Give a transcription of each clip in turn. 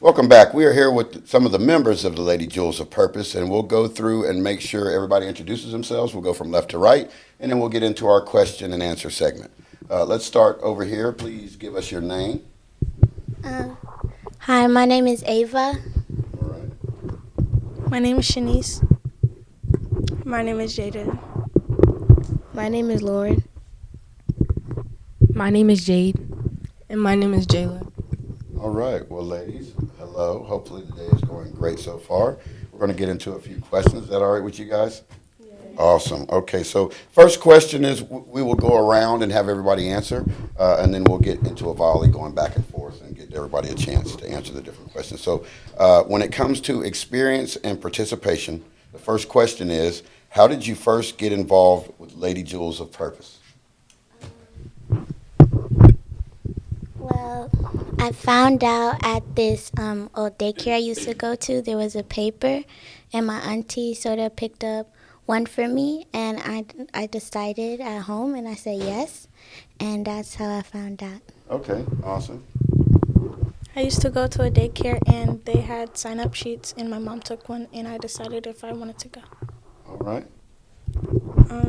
Welcome back. We are here with some of the members of the Lady Jewels of Purpose, and we'll go through and make sure everybody introduces themselves. We'll go from left to right, and then we'll get into our question and answer segment. Let's start over here. Please give us your name. Um, Hi, my name is Ava. All right. My name is Shanice. My name is Jaden. My name is Lauren. My name is Jade. And my name is Jayla. All right. Well, ladies, hello. Hopefully the day is going great so far. We're going to get into a few questions. Is that all right with you guys? Awesome. Okay, so first question is we will go around and have everybody answer, and then we'll get into a volley going back and forth and get everybody a chance to answer the different questions. So when it comes to experience and participation, the first question is, how did you first get involved with Lady Jewels of Purpose? Well, I found out at this old daycare I used to go to, there was a paper, and my auntie sort of picked up one for me, and I decided at home, and I said yes, and that's how I found out. Okay, awesome. I used to go to a daycare and they had sign up sheets, and my mom took one, and I decided if I wanted to go. All right.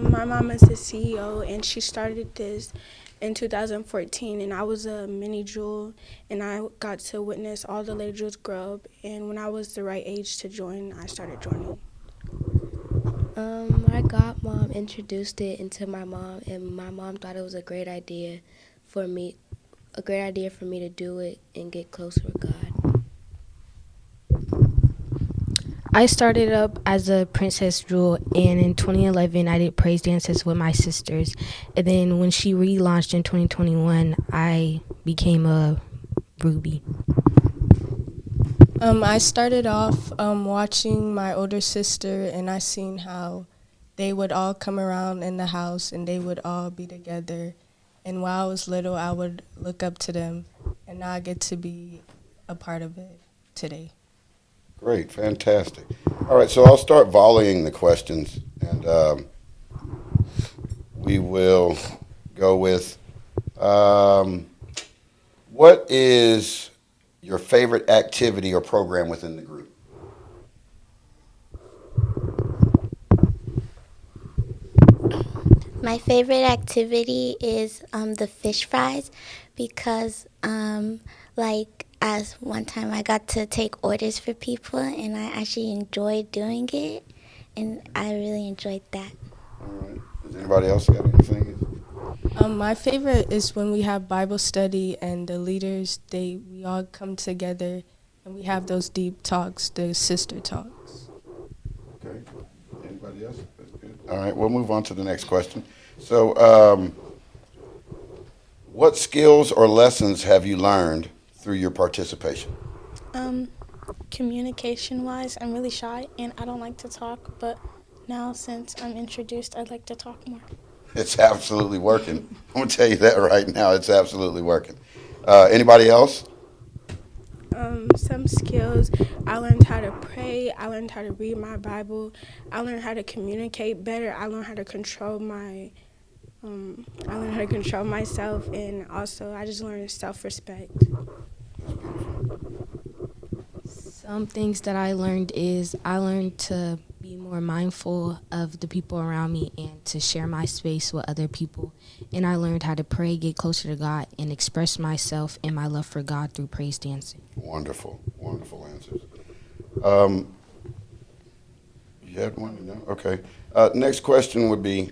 My mom is the CEO, and she started this in 2014, and I was a mini jewel, and I got to witness all the Lady Jewels grow up, and when I was the right age to join, I started joining. My godmom introduced it into my mom, and my mom thought it was for me, a great idea for me to do it and get closer with God. I started up as a princess jewel, and in 2011 I did praise dances with my sisters. And then when she relaunched in 2021, I became a ruby. I started off watching my older sister, and I seen how they would all come around in the house and they would all be together. And while I was little, I would look up to them, and now I get to be a part of it today. Great, fantastic. All right, so I'll start volleying the questions, and we will go with what is your favorite activity or program within the group? My favorite activity is the fish fries because, as one time I got to take orders for people and I actually enjoyed doing it, and I really enjoyed that. All right. Does anybody else got anything? My favorite is when we have Bible study and the leaders, we all come together and we have those deep talks, the sister talks. Okay. Anybody else? That's good. All right, we'll move on to the next question. So, what skills or lessons have you learned through your participation? Um, Communication wise, I'm really shy and I don't like to talk, but now since I'm introduced, I'd like to talk more. It's absolutely working. I'm gonna tell you that right now. It's absolutely working. Anybody else? Some skills, I learned how to pray, I learned how to read my Bible, I learned how to communicate better, I learned how to control myself, and also I just learned self-respect. Some things that I learned to be more mindful of the people around me and to share my space with other people. And I learned how to pray, get closer to God, and express myself and my love for God through praise dancing. Wonderful, wonderful answers. Um, you had one? No? Okay. Next question would be,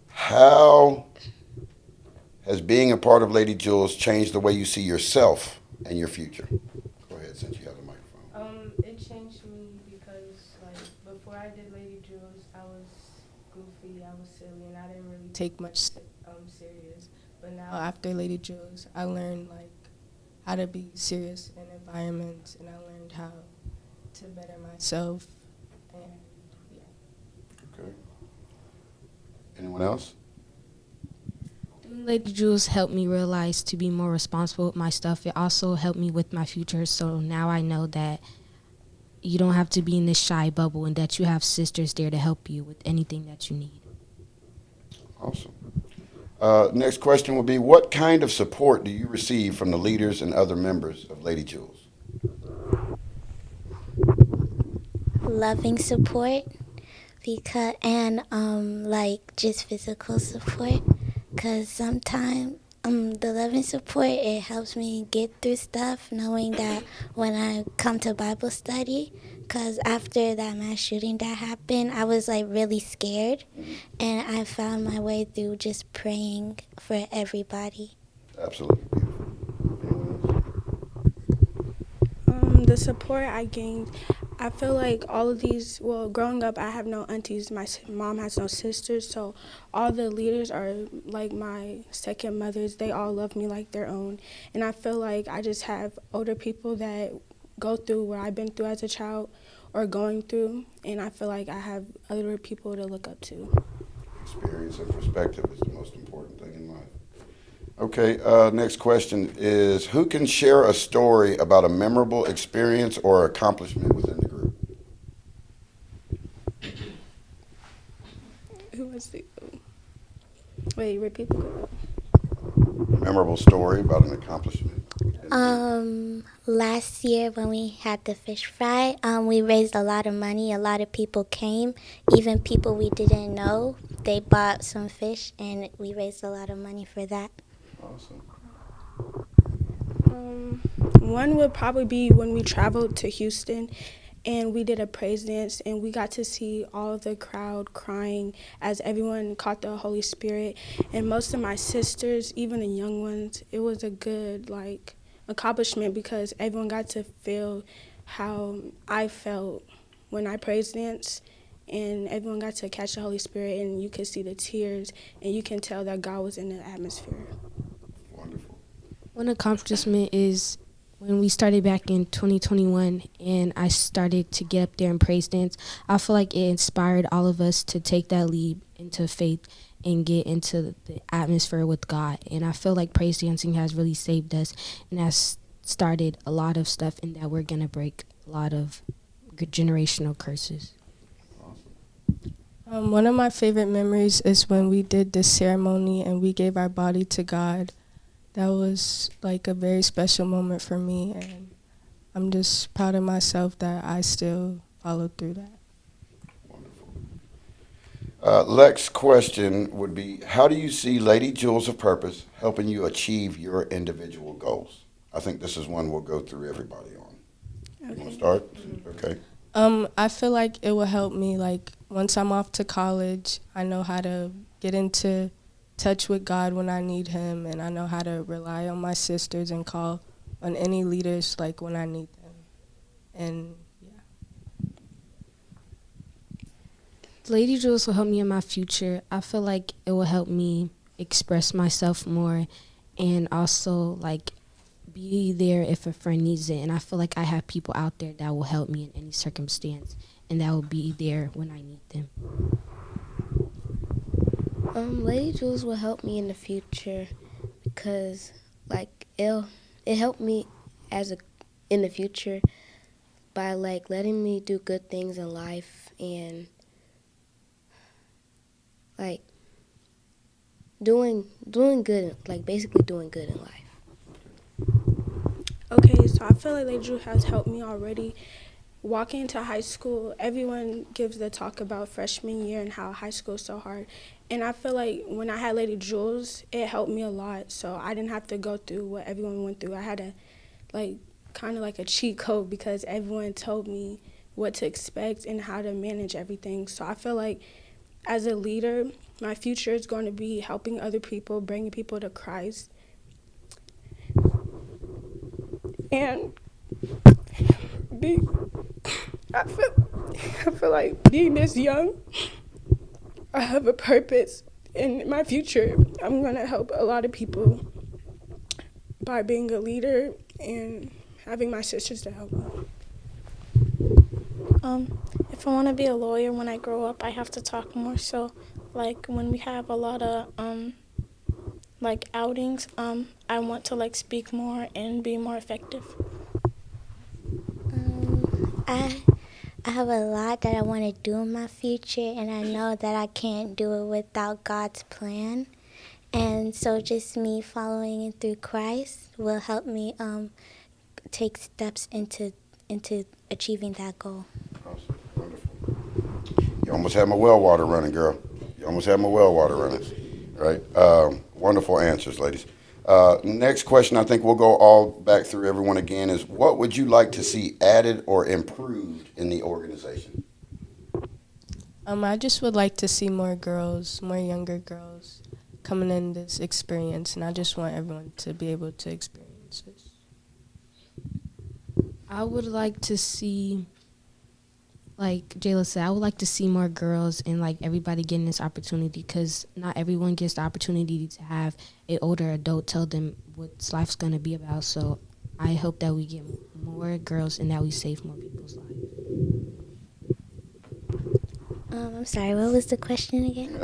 how has being a part of Lady Jules changed the way you see yourself and your future? Go ahead, since you have the microphone. It changed me because, before I did Lady Jules, I was goofy, I was silly, and I didn't really take much serious. But now, after Lady Jules, I learned, how to be serious in environments, and I learned how to better myself, and yeah. Okay. Anyone else? Lady Jules helped me realize to be more responsible with my stuff. It also helped me with my future. So now I know that you don't have to be in this shy bubble and that you have sisters there to help you with anything that you need. Awesome. Next question will be, what kind of support do you receive from the leaders and other members of Lady Jules? loving support because and like just physical support, because sometimes the loving support, it helps me get through stuff, knowing that when I come to Bible study, because after that mass shooting that happened, I was like really scared, and I found my way through just praying for everybody. Absolutely beautiful. Anyone else? The support I gained, I feel like all of these, well, growing up, I have no aunties. My mom has no sisters, so all the leaders are like my second mothers. They all love me like their own. And I feel like I just have older people that go through what I've been through as a child or going through, and I feel like I have other people to look up to. Experience and perspective is the most important thing in life. Okay, next question is, who can share a story about a memorable experience or accomplishment within the group? Who was the? Wait, repeat the question. Memorable story about an accomplishment. Last year when we had the fish fry, we raised a lot of money. A lot of people came, even people we didn't know. They bought some fish, and we raised a lot of money for that. Awesome. One would probably be when we traveled to Houston and we did a praise dance and we got to see all of the crowd crying as everyone caught the Holy Spirit. And most of my sisters, even the young ones, it was a good accomplishment because everyone got to feel how I felt when I praise danced. And everyone got to catch the Holy Spirit, and you could see the tears, and you can tell that God was in the atmosphere. Wonderful. One accomplishment is when we started back in 2021 and I started to get up there and praise dance. I feel like it inspired all of us to take that leap into faith and get into the atmosphere with God. And I feel like praise dancing has really saved us and has started a lot of stuff, and that we're going to break a lot of generational curses. One of my favorite memories is when we did this ceremony and we gave our body to God. That was like a very special moment for me, and I'm just proud of myself that I still followed through that. Wonderful. Next question would be, how do you see Lady Jewels of Purpose helping you achieve your individual goals? I think this is one we'll go through everybody on. You want to start? Okay. I feel like it will help me, like, once I'm off to college, I know how to get into touch with God when I need him, and I know how to rely on my sisters and call on any leaders, like, when I need them. And, yeah. Lady Jules will help me in my future. I feel like it will help me express myself more and also, like, be there if a friend needs it. And I feel like I have people out there that will help me in any circumstance and that will be there when I need them. Lady Jules will help me in the future because, like, it helped me in the future by, like, letting me do good things in life and, like, doing good, like, basically doing good in life. Okay, so I feel like Lady Jules has helped me already. Walking into high school, everyone gives the talk about freshman year and how high school is so hard. And I feel like when I had Lady Jules, it helped me a lot. So I didn't have to go through what everyone went through. I had a, kind of like a cheat code because everyone told me what to expect and how to manage everything. So I feel like as a leader, my future is going to be helping other people, bringing people to Christ. And I feel like being this young, I have a purpose. In my future, I'm going to help a lot of people by being a leader and having my sisters to help me. If I want to be a lawyer when I grow up, I have to talk more. So, like, when we have a lot of, outings, I want to, speak more and be more effective. I have a lot that I want to do in my future, and I know that I can't do it without God's plan. And so just me following through Christ will help me take steps into achieving that goal. Awesome. You almost had my well water running, girl. You almost had my well water running. Right? Wonderful answers, ladies. Next question, I think we'll go all back through everyone again, is what would you like to see added or improved in the organization? I just would like to see more girls, more younger girls coming in this experience, and I just want everyone to be able to experience this. I would like to see, like Jayla said, I would like to see more girls and like everybody getting this opportunity, because not everyone gets the opportunity to have an older adult tell them what life's going to be about. So I hope that we get more girls and that we save more people's lives. I'm sorry, what was the question again?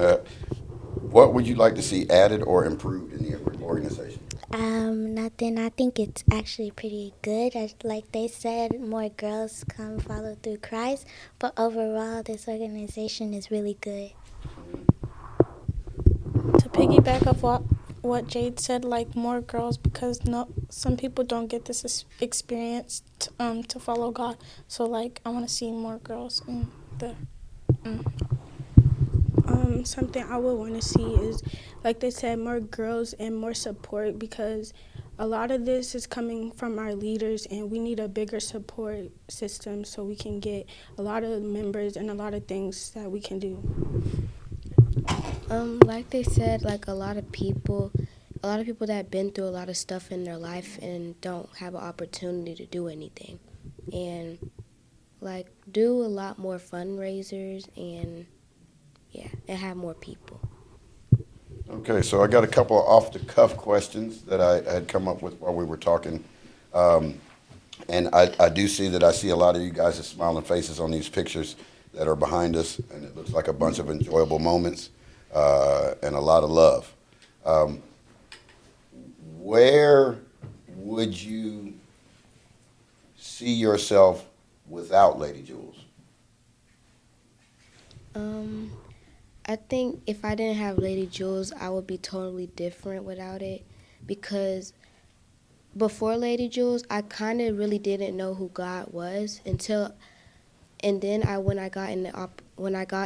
What would you like to see added or improved in the organization? Nothing. I think it's actually pretty good. Like they said, more girls come follow through Christ. But overall, this organization is really good. To piggyback off what Jade said, like more girls, because some people don't get this experience to follow God. So like I want to see more girls in the. Something I would want to see is, like they said, more girls and more support, because a lot of this is coming from our leaders, and we need a bigger support system so we can get a lot of members and a lot of things that we can do. Like they said, like a lot of people that have been through a lot of stuff in their life and don't have an opportunity to do anything, and like do a lot more fundraisers and have more people. Okay, so I got a couple of off-the-cuff questions that I had come up with while we were talking. And I do see that I see a lot of you guys' smiling faces on these pictures that are behind us, and it looks like a bunch of enjoyable moments and a lot of love. Where would you see yourself without Lady Jules? I think if I didn't have Lady Jules, I would be totally different without it, because before Lady Jules, I kind of really didn't know who God was and then when I got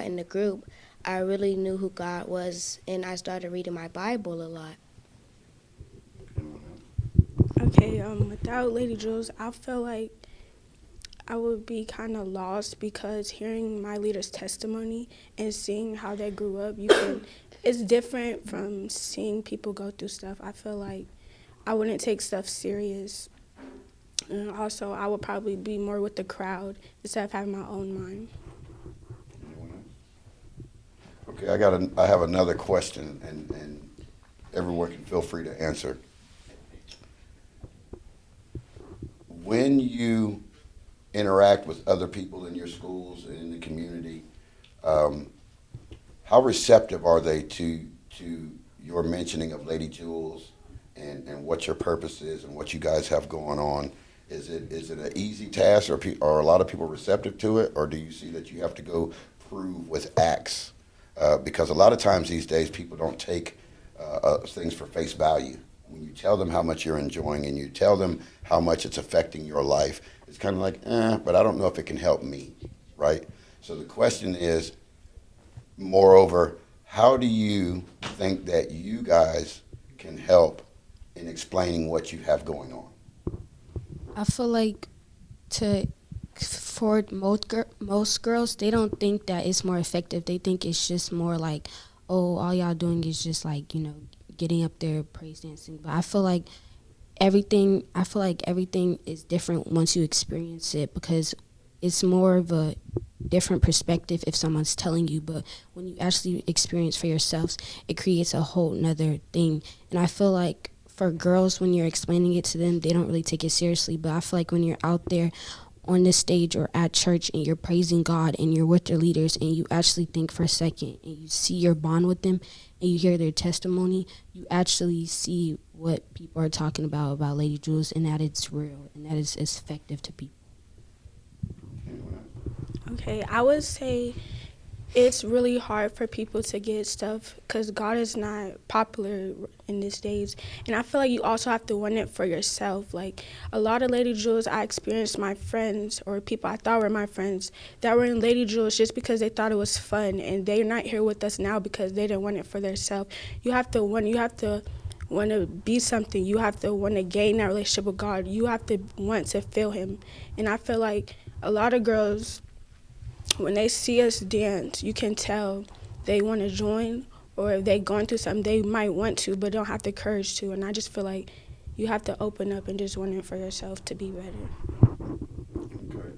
in the group, I really knew who God was, and I started reading my Bible a lot. Okay, without Lady Jules, I feel like I would be kind of lost, because hearing my leader's testimony and seeing how they grew up, it's different from seeing people go through stuff. I feel like I wouldn't take stuff serious. And also, I would probably be more with the crowd instead of having my own mind. Okay, I have another question, and everyone can feel free to answer. When you interact with other people in your schools and in the community, how receptive are they to your mentioning of Lady Jules and what your purpose is and what you guys have going on? Is it an easy task, or are a lot of people receptive to it, or do you see that you have to go prove with acts? Because a lot of times these days people don't take things for face value. When you tell them how much you're enjoying and you tell them how much it's affecting your life, it's kind of like, but I don't know if it can help me, right? So the question is, moreover, how do you think that you guys can help in explaining what you have going on? I feel like for most girls, they don't think that it's more effective. They think it's just more like, oh, all y'all doing is just like, getting up there praise dancing. But I feel like everything is different once you experience it, because it's more of a different perspective if someone's telling you, but when you actually experience for yourselves, it creates a whole nother thing. And I feel like for girls, when you're explaining it to them, they don't really take it seriously. But I feel like when you're out there on this stage or at church and you're praising God and you're with their leaders and you actually think for a second and you see your bond with them and you hear their testimony, you actually see what people are talking about Lady Jules, and that it's real and that it's effective to people. Okay, I would say It's really hard for people to get stuff because God is not popular in these days. And I feel like you also have to want it for yourself. Like a lot of Lady Jewels, I experienced my friends or people I thought were my friends that were in Lady Jewels just because they thought it was fun, and they're not here with us now because they didn't want it for themselves. You have to want to be something. You have to want to gain that relationship with God. You have to want to feel Him. And I feel like a lot of girls, when they see us dance, you can tell they want to join, or if they're going through something, they might want to, but don't have the courage to. And I just feel like you have to open up and just want it for yourself to be better. Okay.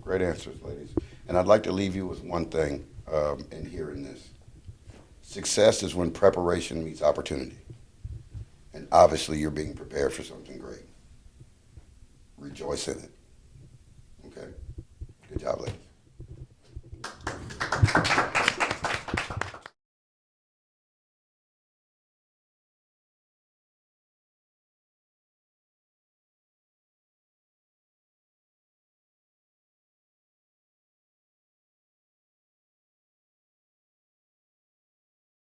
Great answers, ladies. And I'd like to leave you with one thing in hearing this. Success is when preparation meets opportunity. And obviously, you're being prepared for something great. Rejoice in it.